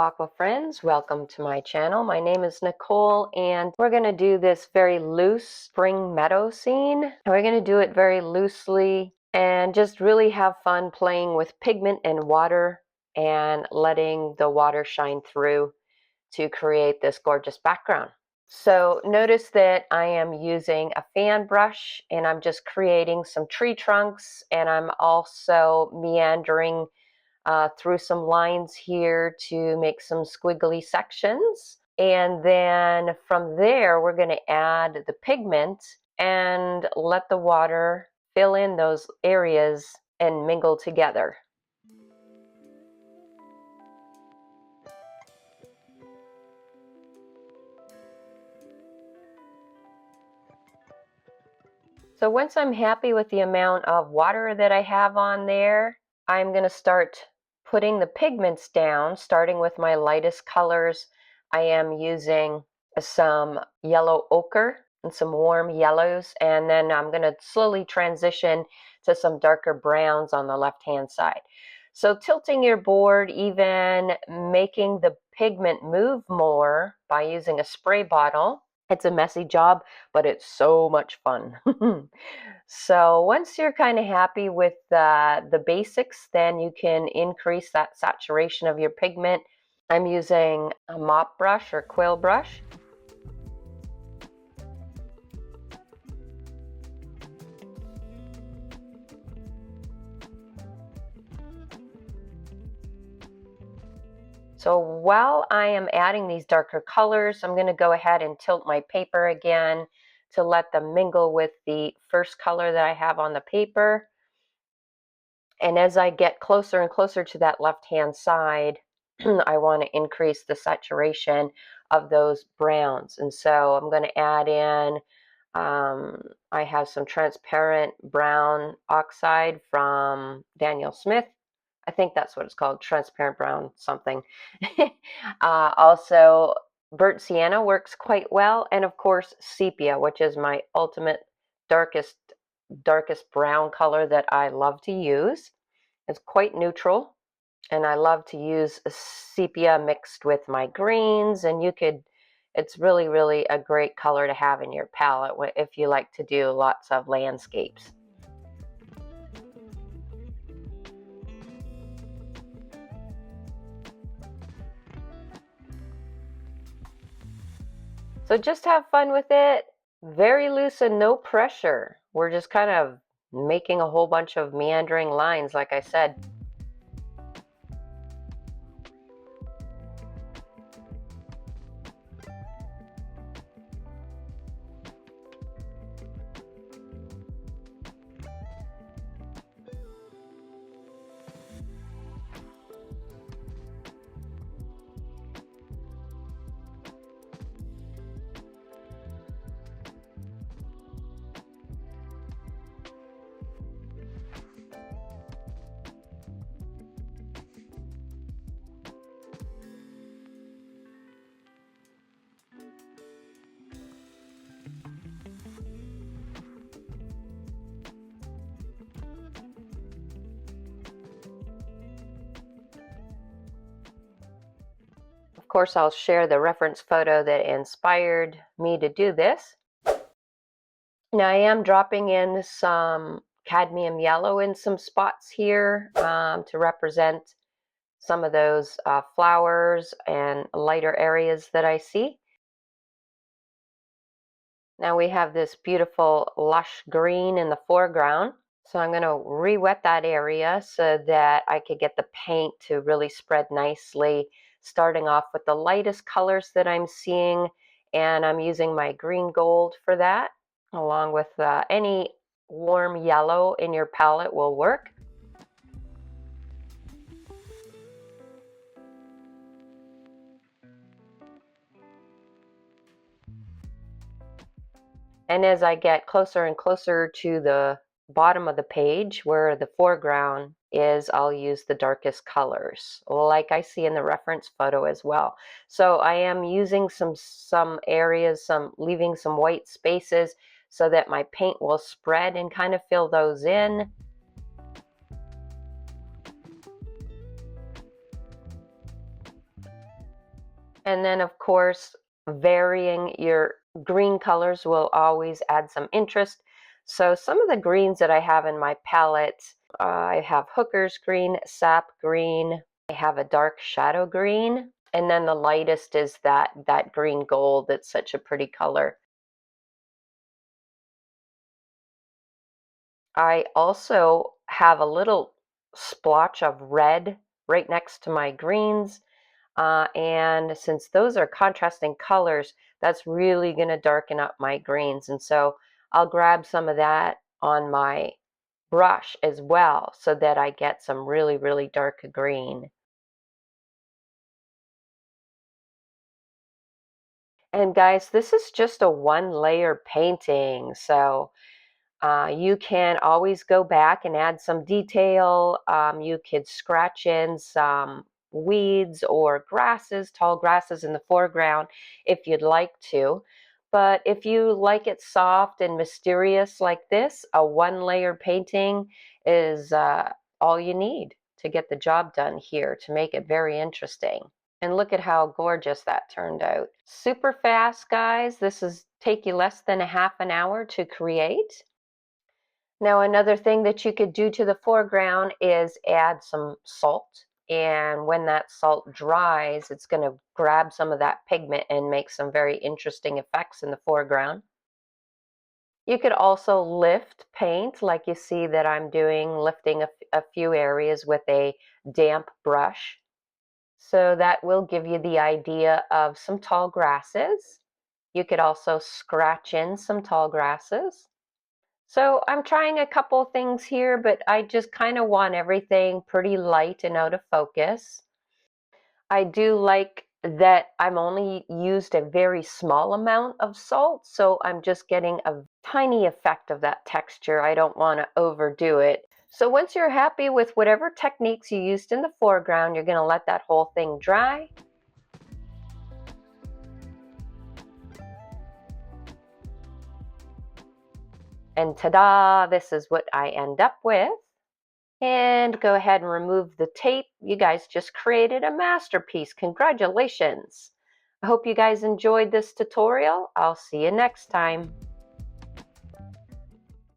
aqua friends, welcome to my channel. My name is Nicole and we're going to do this very loose spring meadow scene. And we're going to do it very loosely and just really have fun playing with pigment and water and letting the water shine through to create this gorgeous background. So notice that I am using a fan brush and I'm just creating some tree trunks, and I'm also meandering through some lines here to make some squiggly sections. And then from there, we're going to add the pigment and let the water fill in those areas and mingle together. So once I'm happy with the amount of water that I have on there, I'm going to start putting the pigments down, starting with my lightest colors. I am using some yellow ochre and some warm yellows, and then I'm going to slowly transition to some darker browns on the left-hand side. So tilting your board, even making the pigment move more by using a spray bottle. It's a messy job, but it's so much fun. So once you're kind of happy with the basics, then you can increase that saturation of your pigment. I'm using a mop brush or quill brush. So while I am adding these darker colors, I'm going to go ahead and tilt my paper again to let them mingle with the first color that I have on the paper. And as I get closer and closer to that left-hand side, I want to increase the saturation of those browns. And so I'm going to add in, I have some transparent brown oxide from Daniel Smith. I think that's what it's called, transparent brown something. Also, burnt sienna works quite well, and of course sepia, which is my ultimate darkest brown color that I love to use. It's quite neutral, and I love to use sepia mixed with my greens, and it's really a great color to have in your palette if you like to do lots of landscapes. So just have fun with it, very loose and no pressure. We're just kind of making a whole bunch of meandering lines, like I said. Of course, I'll share the reference photo that inspired me to do this. Now I am dropping in some cadmium yellow in some spots here to represent some of those flowers and lighter areas that I see. Now we have this beautiful lush green in the foreground. So I'm going to re-wet that area so that I could get the paint to really spread nicely, starting off with the lightest colors that I'm seeing, and I'm using my green gold for that, along with any warm yellow in your palette will work. And as I get closer and closer to the bottom of the page where the foreground is, I'll use the darkest colors, like I see in the reference photo as well. So I am using some areas, leaving some white spaces so that my paint will spread and kind of fill those in. And then of course, varying your green colors will always add some interest. So some of the greens that I have in my palette, I have hooker's green, sap green, I have a dark shadow green, and then the lightest is that green gold that's such a pretty color. I also have a little splotch of red right next to my greens. And since those are contrasting colors, that's really going to darken up my greens. And so I'll grab some of that on my brush as well so that I get some really, really dark green. And guys, this is just a one layer painting. So you can always go back and add some detail. You could scratch in some weeds or grasses, tall grasses in the foreground if you'd like to. But if you like it soft and mysterious like this, a one layer painting is all you need to get the job done here to make it very interesting. And look at how gorgeous that turned out. Super fast, guys. This is take you less than a half an hour to create. Now, another thing that you could do to the foreground is add some salt. And when that salt dries, it's going to grab some of that pigment and make some very interesting effects in the foreground. You could also lift paint like you see that I'm doing, lifting a few areas with a damp brush. So that will give you the idea of some tall grasses. You could also scratch in some tall grasses. So I'm trying a couple things here, but I just kind of want everything pretty light and out of focus. I do like that I'm only used a very small amount of salt, so I'm just getting a tiny effect of that texture. I don't want to overdo it. So once you're happy with whatever techniques you used in the foreground, you're going to let that whole thing dry. And ta-da, this is what I end up with. And go ahead and remove the tape. You guys just created a masterpiece. Congratulations. I hope you guys enjoyed this tutorial. I'll see you next time.